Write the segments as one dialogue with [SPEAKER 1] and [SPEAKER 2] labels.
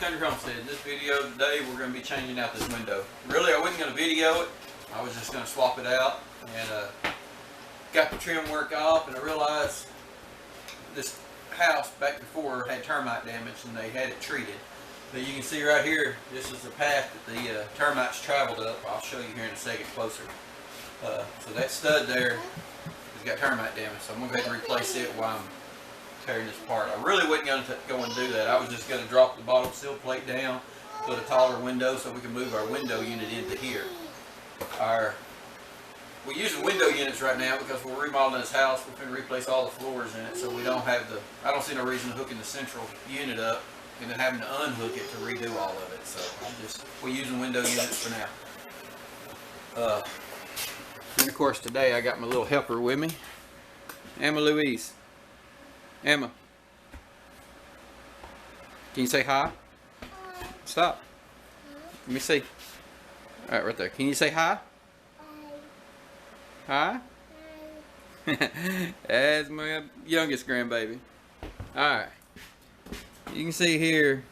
[SPEAKER 1] Country Homestead. In this video today we're going to be changing out this window. Really I wasn't going to video it, I was just going to swap it out and got the trim work off, and I realized this house back before had termite damage and they had it treated. But you can see right here, this is the path that the termites traveled up. I'll show you here in a second closer. So that stud there has got termite damage, so I'm going to go ahead and replace it while I'm tearing this apart. I really wasn't going to go and do that. I was just going to drop the bottom sill plate down, put a taller window so we can move our window unit into here. We're using window units right now because we're remodeling this house. We're going to replace all the floors in it, so we don't have I don't see no reason to hooking the central unit up and then having to unhook it to redo all of it. So we're using window units for now. And of course today I got my little helper with me, Emma Louise. Emma, can you say hi? Stop. Let me see. All right, right there. Can you say hi? Hi? That's my youngest grandbaby. Alright. You can see here,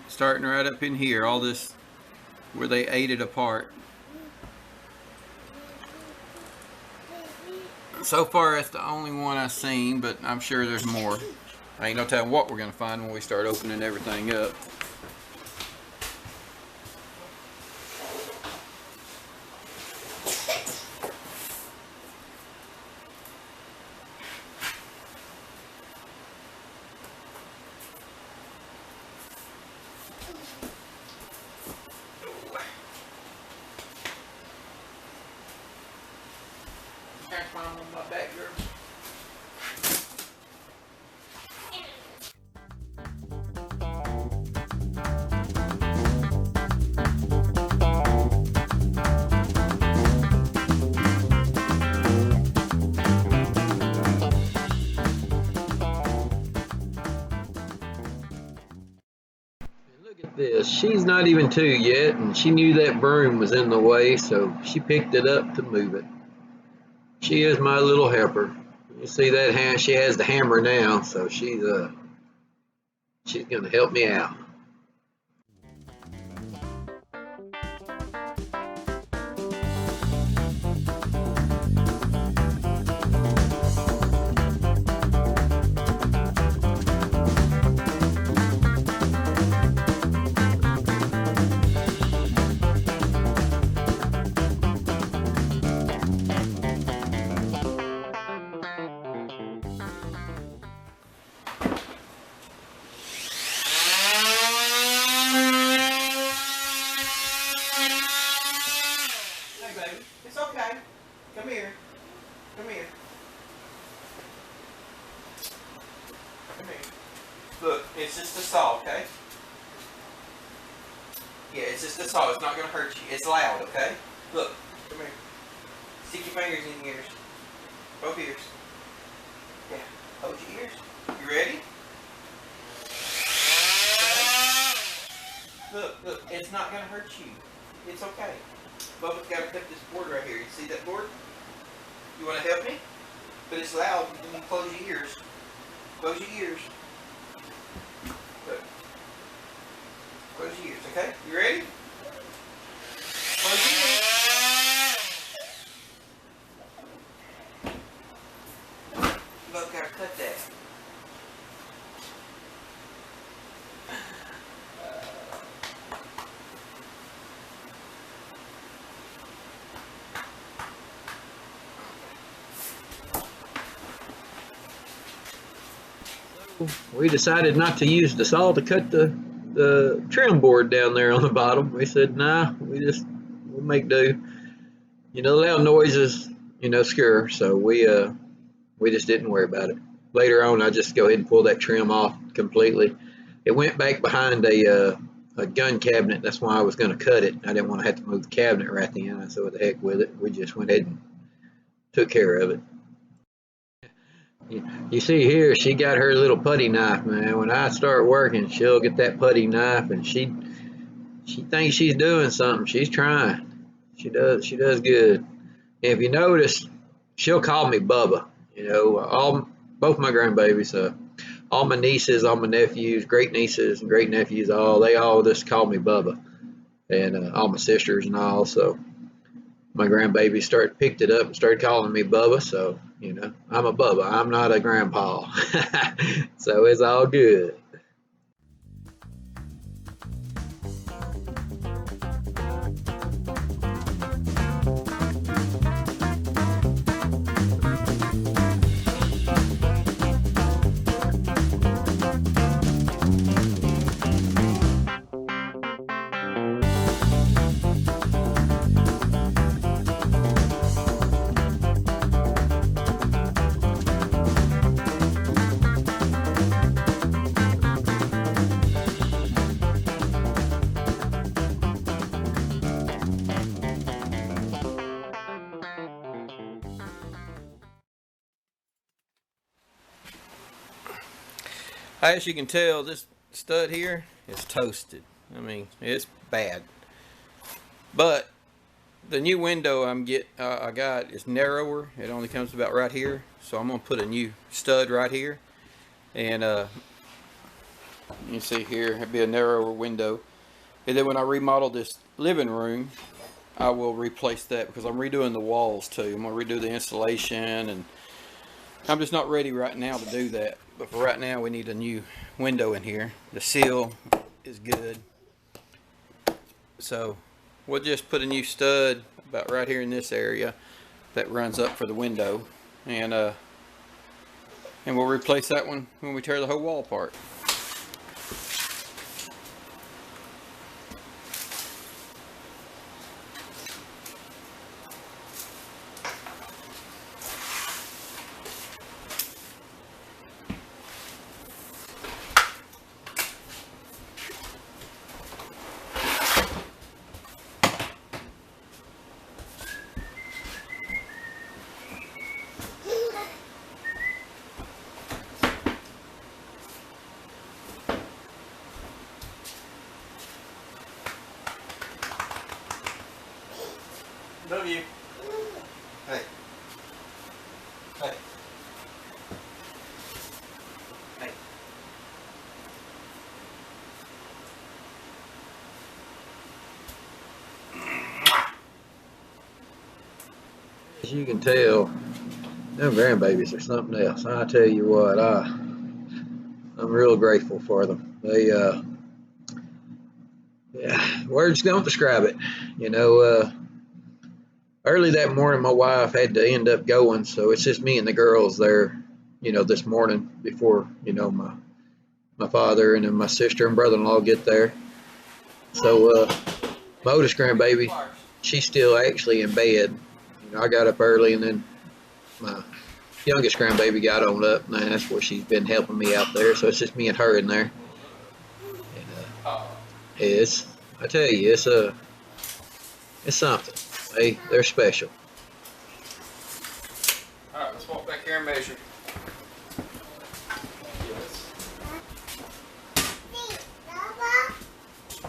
[SPEAKER 1] starting right up in here, all this, where they ate it apart. So far, that's the only one I've seen, but I'm sure there's more. I ain't no telling what we're going to find when we start opening everything up. My back, girl. Look at this. She's not even 2 yet, and she knew that broom was in the way, so she picked it up to move it. She is my little helper. You see that hand? She has the hammer now, so she's gonna help me out. It's okay. Come here. Come here. Come here. Look, it's just a saw, okay? Yeah, it's just a saw. It's not going to hurt you. It's loud, okay? Look. Come here. Stick your fingers in your ears. Both ears. Yeah. Hold your ears. You ready? Look. It's not going to hurt you. It's okay. Bubba's got to cut this board right here. You see that board? You want to help me? But it's loud. You need to close your ears. Close your ears. Look. Close your ears, okay? You ready? Close your ears. Bubba's got to cut that. We decided not to use the saw to cut the trim board down there on the bottom. We said, nah, we'll make do. You know, loud noises, scare. So we just didn't worry about it. Later on, I just go ahead and pull that trim off completely. It went back behind a gun cabinet. That's why I was going to cut it. I didn't want to have to move the cabinet right then. I said, what the heck with it. We just went ahead and took care of it. You see here, she got her little putty knife, man. When I start working, she'll get that putty knife, and she thinks she's doing something. She's trying. She does good. And if you notice, she'll call me Bubba. Both my grandbabies.
[SPEAKER 2] all my nieces, all my nephews, great nieces and great nephews, they all just call me Bubba, and all my sisters and all. So my grandbaby picked it up and started calling me Bubba. So I'm a Bubba. I'm not a grandpa. So it's all good.
[SPEAKER 1] As you can tell, this stud here is toasted. I mean, it's bad. But the new window I got is narrower. It only comes about right here. So I'm gonna put a new stud right here, and you can see here it'll be a narrower window. And then when I remodel this living room, I will replace that because I'm redoing the walls too. I'm gonna redo the insulation, and I'm just not ready right now to do that. But for right now, we need a new window in here. The seal is good. So we'll just put a new stud about right here in this area that runs up for the window. And we'll replace that one when we tear the whole wall apart. Love you. Hey. Hey. Hey.
[SPEAKER 2] As you can tell, them grandbabies are something else. I tell you what, I'm real grateful for them. Yeah, words don't describe it. Early that morning, my wife had to end up going, so it's just me and the girls there. This morning before my father and then my sister and brother-in-law get there. So my oldest grandbaby, she's still actually in bed. I got up early, and then my youngest grandbaby got on up, and that's where she's been helping me out there. So it's just me and her in there. And I tell you, it's something. They're special.
[SPEAKER 1] All right, let's walk back here and measure.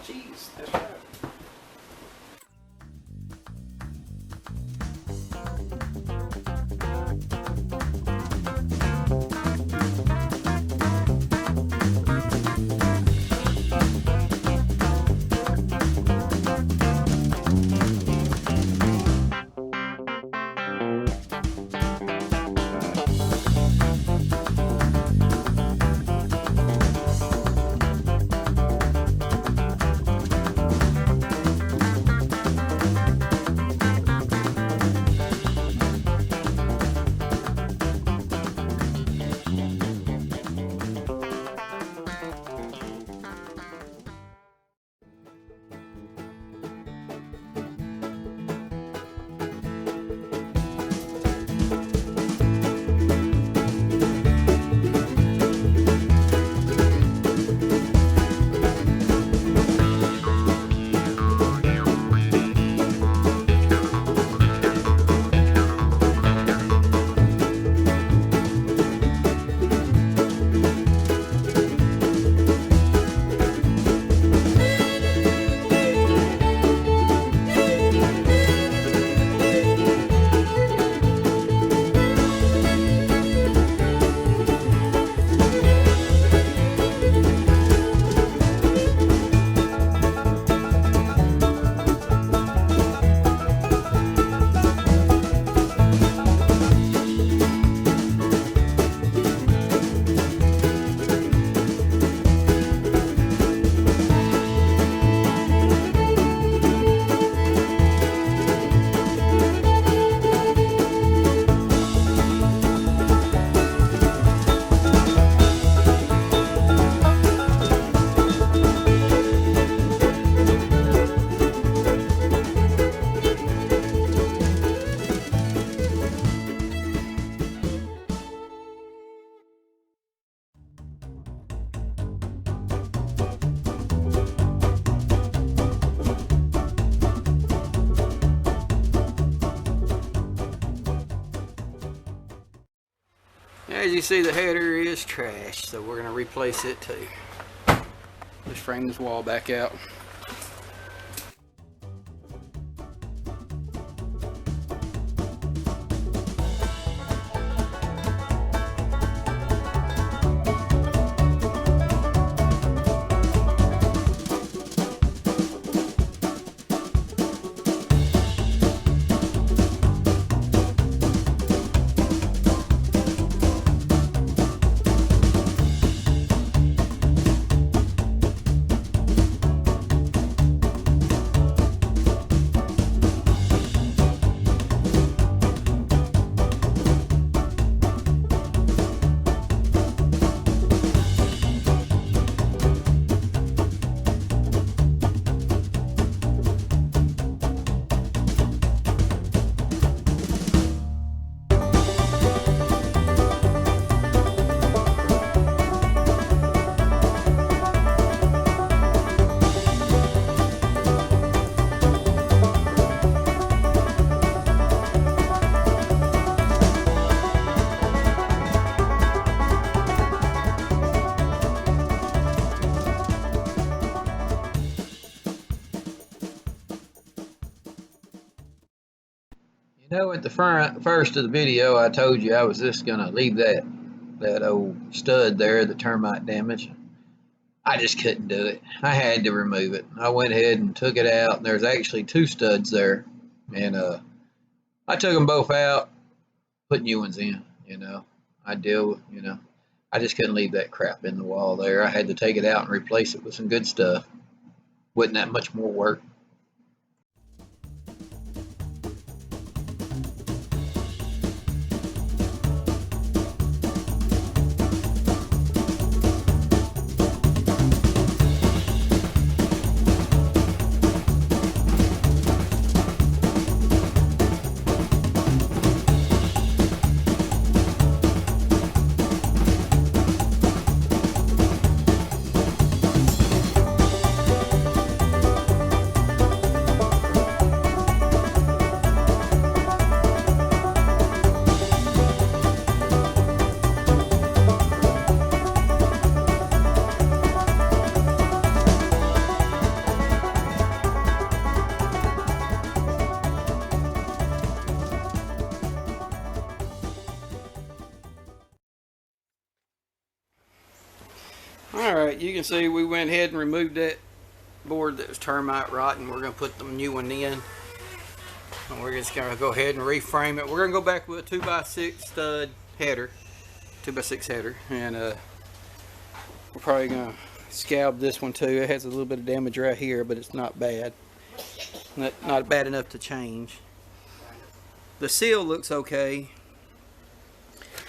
[SPEAKER 1] Jeez, that's right. As you see, the header is trash, so we're gonna replace it too. Just frame this wall back out.
[SPEAKER 2] You know, at the first of the video, I told you I was just gonna leave that old stud there, the termite damage. I just couldn't do it. I had to remove it. I went ahead and took it out, and there's actually 2 studs there, and I took them both out, put new ones in. I I just couldn't leave that crap in the wall there. I had to take it out and replace it with some good stuff. Wasn't that much more work.
[SPEAKER 1] Alright, you can see we went ahead and removed that board that was termite rotten. We're going to put the new one in. And we're just going to go ahead and reframe it. We're going to go back with a 2x6 stud header. 2x6 header. And we're probably going to scalp this one too. It has a little bit of damage right here, but it's not bad. Not bad enough to change. The seal looks okay.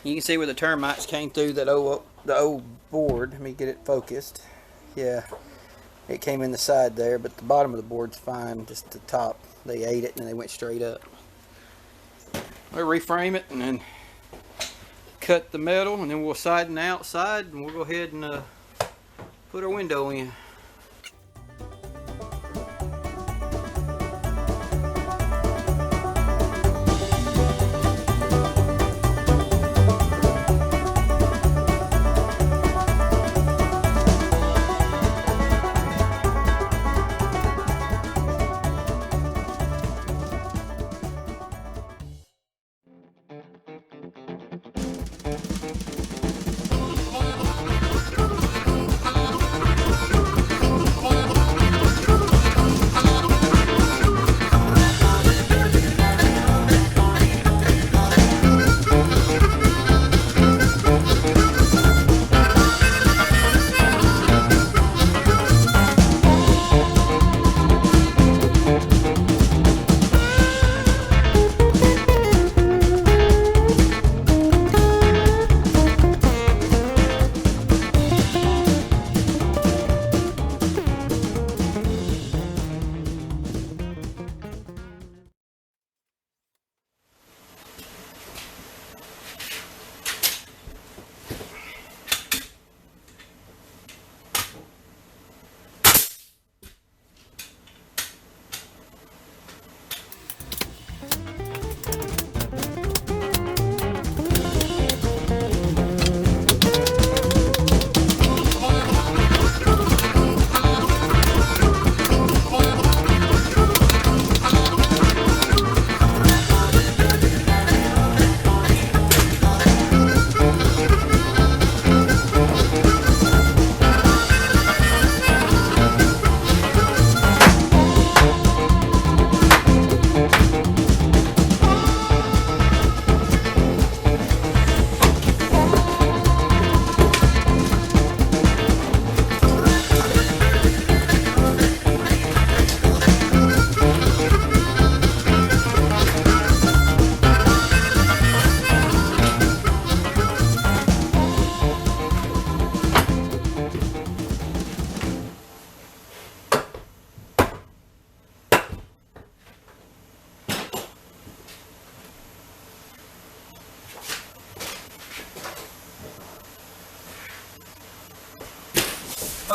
[SPEAKER 1] You can see where the termites came through the old board. Let me get it focused. Yeah, it came in the side there, but the bottom of the board's fine. Just the top, they ate it and they went straight up. We'll reframe it and then cut the metal, and then we'll siden the outside, and we'll go ahead and put our window in.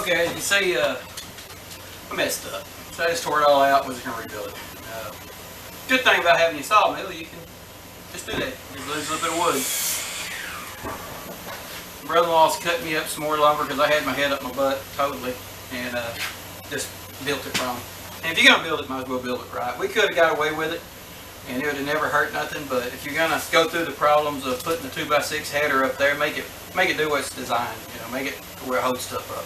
[SPEAKER 1] Okay, as you see, I messed up. So I just tore it all out, was going to rebuild it. Good thing about having your sawmill, you can just do that. Just lose a little bit of wood. Brother-in-law's cut me up some more lumber because I had my head up my butt totally, and just built it from. And if you're going to build it, might as well build it right. We could have got away with it, and it would have never hurt nothing, but if you're going to go through the problems of putting the 2x6 header up there, make it do what it's designed. You know, make it where it holds stuff up.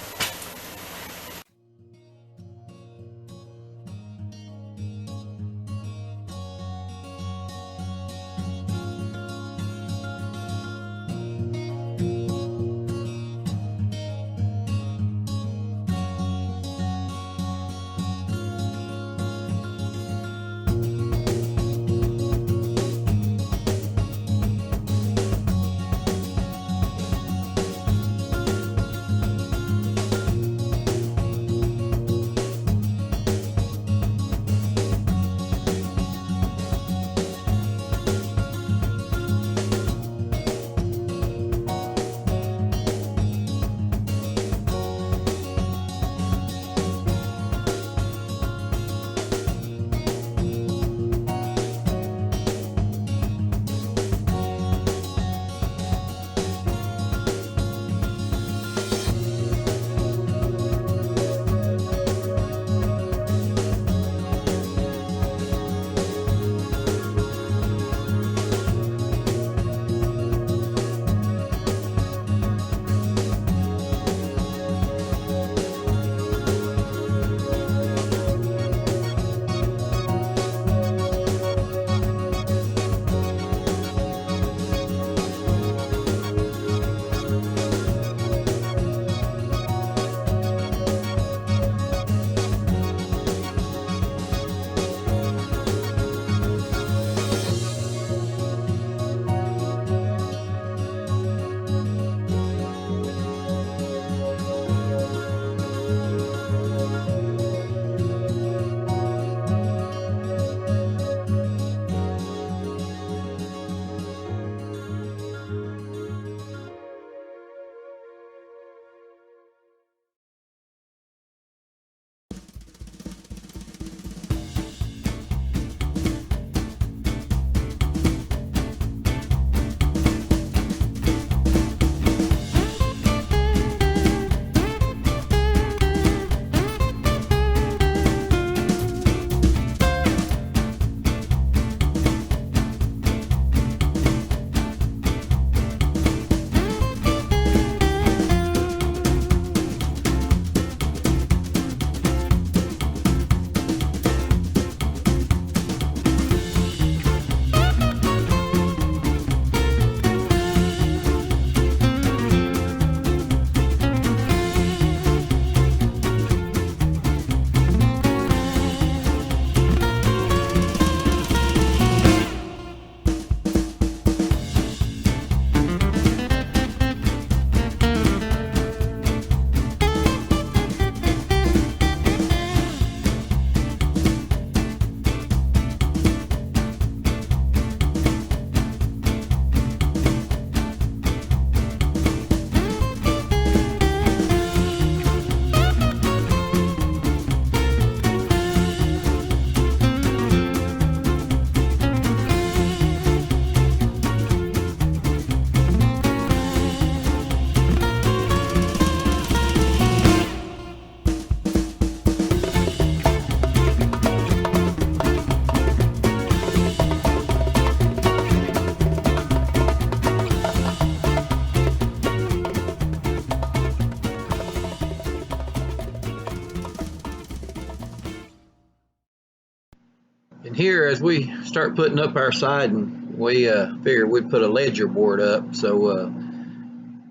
[SPEAKER 2] And here, as we start putting up our siding, we figured we'd put a ledger board up. So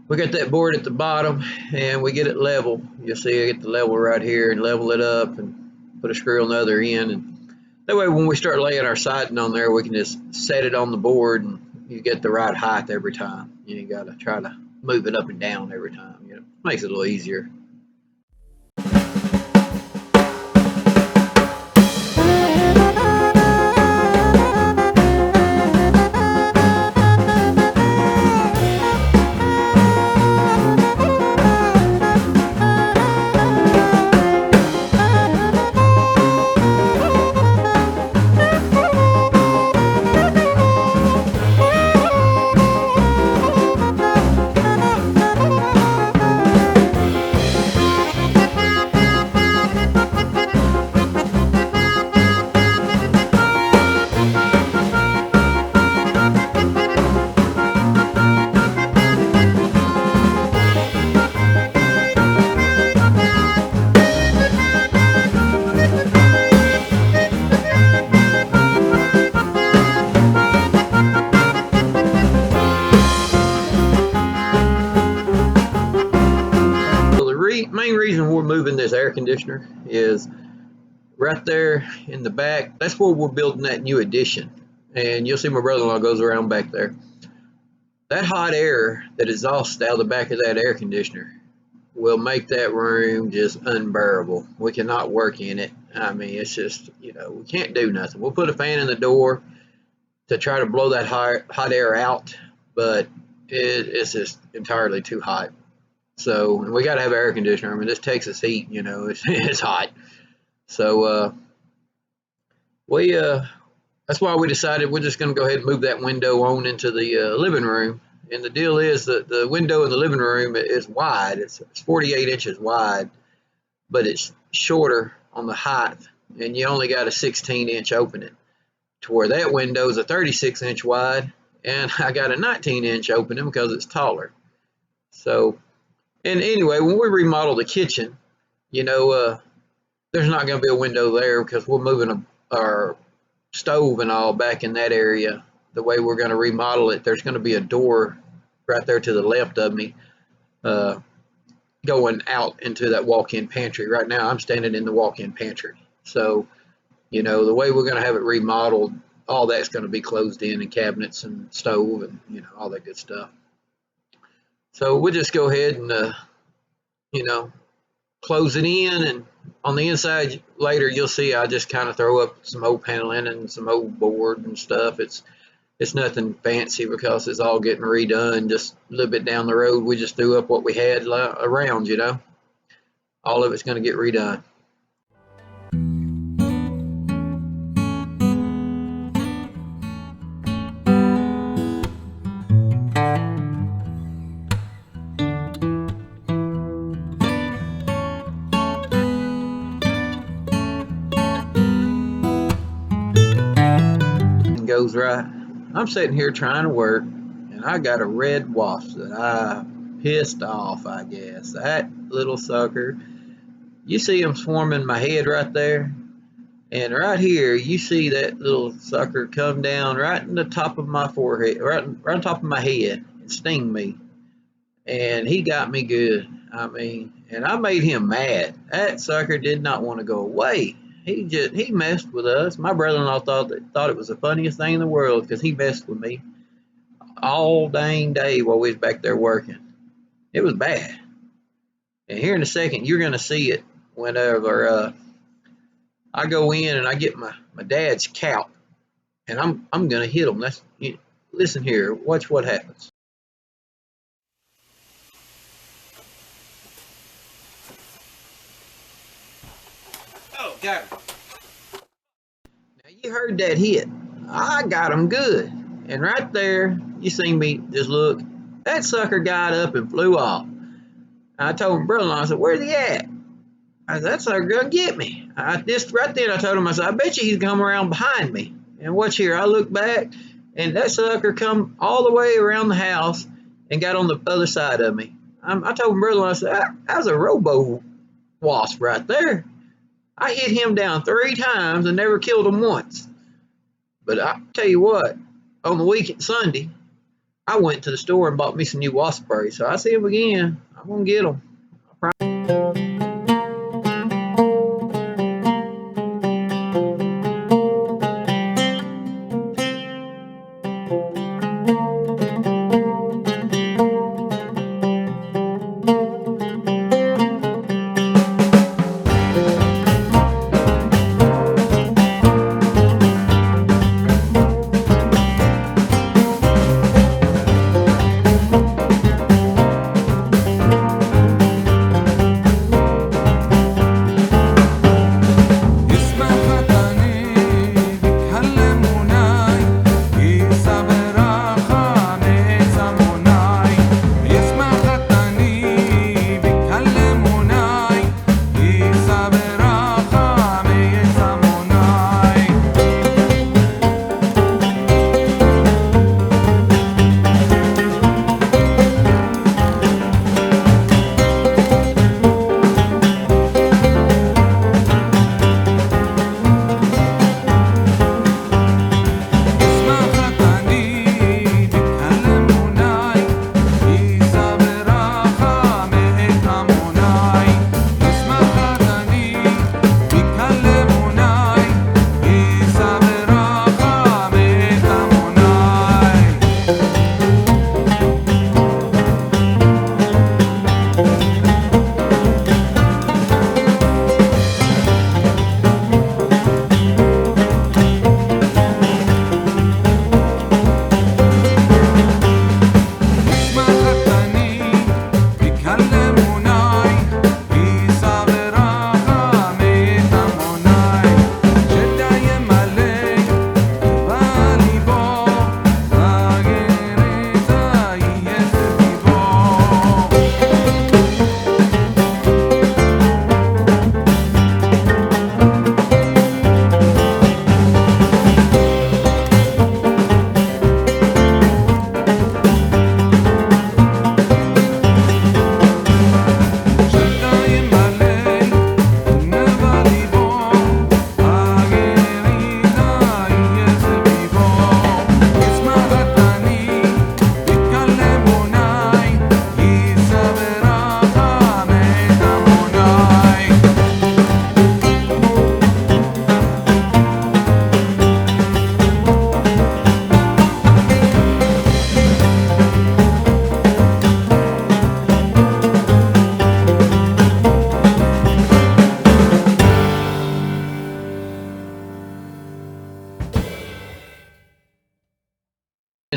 [SPEAKER 2] we got that board at the bottom, and we get it level. You'll see I get the level right here and level it up and put a screw on the other end. And that way when we start laying our siding on there, we can just set it on the board and you get the right height every time. You ain't got to try to move it up and down every time. You know, makes it a little easier. air conditioner is right there in the back. That's where we're building that new addition. And you'll see my brother-in-law goes around back there. That hot air that exhausts out of the back of that air conditioner will make that room just unbearable. We cannot work in it. I mean, it's just, we can't do nothing. We'll put a fan in the door to try to blow that hot air out, but it's just entirely too hot. So, and we got to have air conditioner. I mean, this Texas heat, it's hot. So, that's why we decided we're just going to go ahead and move that window on into the living room. And the deal is that the window in the living room is wide. It's 48 inches wide, but it's shorter on the height, and you only got a 16-inch opening. To where that window is a 36-inch wide, and I got a 19-inch opening because it's taller. So, and anyway, when we remodel the kitchen, there's not going to be a window there because we're moving our stove and all back in that area. The way we're going to remodel it, there's going to be a door right there to the left of me going out into that walk-in pantry. Right now, I'm standing in the walk-in pantry. So, the way we're going to have it remodeled, all that's going to be closed in, and cabinets and stove and, all that good stuff. So we'll just go ahead and, close it in. And on the inside later, you'll see I just kind of throw up some old paneling and some old board and stuff. It's nothing fancy because it's all getting redone. Just a little bit down the road, we just threw up what we had around, All of it's going to get redone. Goes right. I'm sitting here trying to work, and I got a red wasp that I pissed off, I guess. That little sucker. You see him swarming my head right there? And right here, you see that little sucker come down right in the top of my forehead, right on top of my head, and sting me. And he got me good. I mean, and I made him mad. That sucker did not want to go away. He messed with us. My brother-in-law thought it was the funniest thing in the world because he messed with me all dang day while we was back there working. It was bad. And here in a second, you're going to see it whenever I go in and I get my dad's cow, and I'm going to hit him. Listen here. Watch what happens. Oh, got him. Now you heard that hit. I got him good. And right there, you see me just look. That sucker got up and flew off. I told my brother-in-law, I said, where's he at? I said, that sucker gonna get me. Right then I told him, I said, I bet you he's come around behind me. And watch here, I look back, and that sucker come all the way around the house and got on the other side of me. I told my brother-in-law, I said, that was a robo wasp right there. I hit him down 3 times and never killed him once. But I tell you what, on the weekend, Sunday, I went to the store and bought me some new wasp spray. So I see him again. I'm going to get him.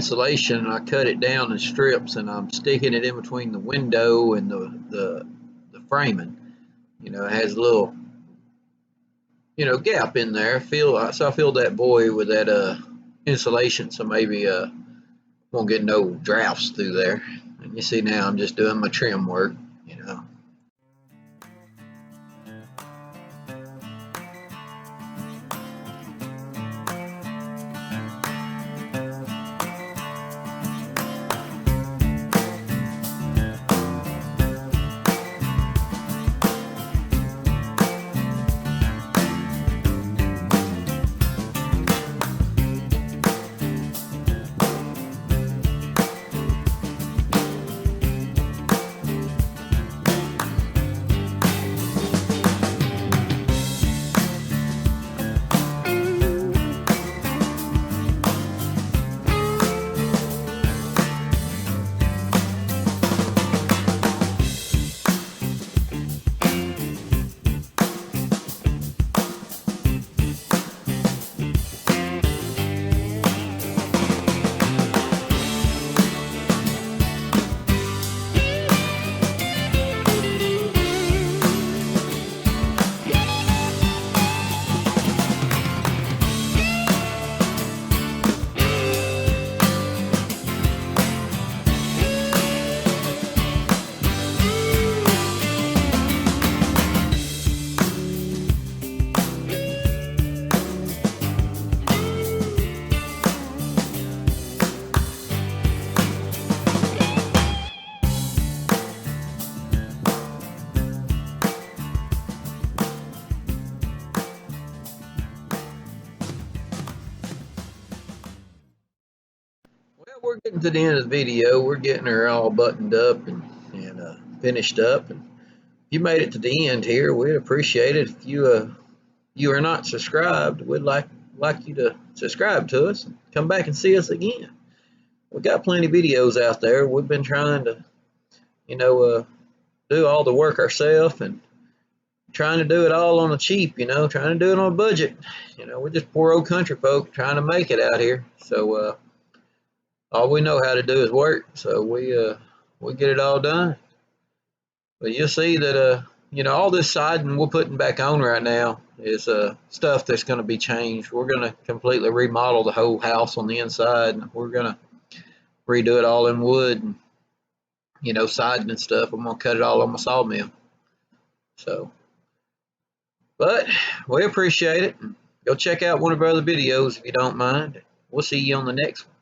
[SPEAKER 2] insulation, and I cut it down in strips, and I'm sticking it in between the window and the framing. You know, it has a little, you know, gap in there. So I filled that void with that insulation, so maybe won't get no drafts through there. And you see now I'm just doing my trim work, you know. Well, we're getting to the end of the video. We're getting her all buttoned up and finished up. And if you made it to the end here, we'd appreciate it. If you are not subscribed, we'd like you to subscribe to us and come back and see us again. We got plenty of videos out there. We've been trying to, you know, do all the work ourselves and trying to do it all on the cheap, you know, trying to do it on a budget. You know, we're just poor old country folk trying to make it out here. So all we know how to do is work. So we get it all done. But you'll see that you know, all this siding we're putting back on right now is stuff that's going to be changed. We're going to completely remodel the whole house on the inside. And we're going to redo it all in wood and, you know, siding and stuff. I'm going to cut it all on my sawmill. So, but we appreciate it. Go check out one of our other videos if you don't mind. We'll see you on the next one.